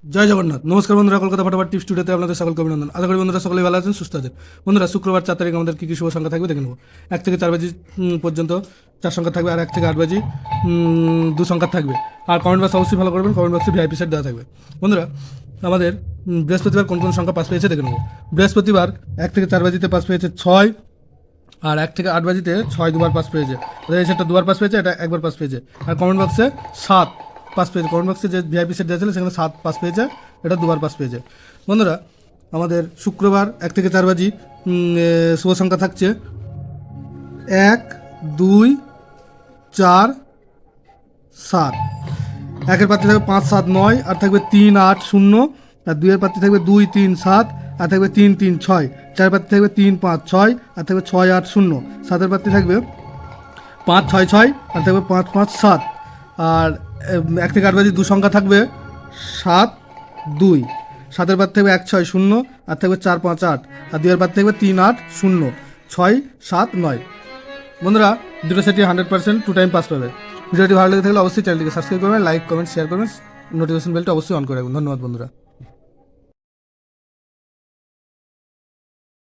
জয় জগন্নাথ। নমস্কার বন্ধুরা, কলকাতা ফটাফট টিপস স্টুডিওতে আপনাদের সকলকে অভিনন্দন। আশা করি বন্ধুরা সকলেই ভালো আছেন, সুস্থ আছেন। বন্ধুরা, শুক্রবার 4 তারিখ আমাদের কী কী শুভ সংখ্যা থাকবে দেখে নেব। 1 থেকে 4 বাজি পর্যন্ত 4 সংখ্যা থাকবে, আর 1 থেকে 8 বাজি 2 সংখ্যা থাকবে। আর কমেন্ট বক্স অবশ্যই ভালো করবেন, কমেন্ট বক্সে ভিআইপি সেট দেওয়া থাকবে। বন্ধুরা, আমাদের বৃহস্পতিবার কোন কোন সংখ্যা পাস পেয়েছে দেখে নেব। বৃহস্পতিবার 1 থেকে 4 বাজিতে পাস পেয়েছে 6, আর 1 থেকে 8 বাজিতে 6 দুবার পাস পেয়েছে। এই সেটটা দুবার পাস পেয়েছে, এটা একবার পাস পেয়েছে। আর কমেন্ট বক্সে 7 পাস পেয়েছে। কমেন্ট বক্সে যে ভিআইপি সেট দেওয়া ছিল সেখানে 7 পাস পেয়েছে, এটা দুবার পাস পেয়েছে। বন্ধুরা, আমাদের শুক্রবার 1 থেকে 4 বাজি শুভ সংখ্যা থাকছে 1, 2, 4, 7। 1-এর প্রার্থী থাকবে 5, 7, 9, আর থাকবে 3, 8, 0। আর 2-এর প্রার্থী থাকবে 2, 3, 7, আর থাকবে 3, 3, 6। 4-এর প্রার্থী থাকবে 3, 5, 6, আর থাকবে 6, 8, 0। 7-এর প্রার্থী থাকবে 5, 6, 6, আর থাকবে 5, 5, 7। আর 1 থেকে 8 বাজি 2 সংখ্যা থাকবে 7, 2। 7-এর প্রার্থী থাকবে 1, 6, 0, আর থাকবে 4, 5, 8। আর 2-এর প্রার্থী থাকবে 3, 8, 0, 6, 7, 9। বন্ধুরা, দুটো সেটই 100% 2 টাইম পাস পাবে। ভিডিওটি ভালো লেগে থাকলে অবশ্যই চ্যানেলটিকে সাবস্ক্রাইব করবেন, লাইক, কমেন্ট, শেয়ার করবেন, নোটিফিকেশন বেলটা অবশ্যই অন করে রাখবেন। ধন্যবাদ বন্ধুরা।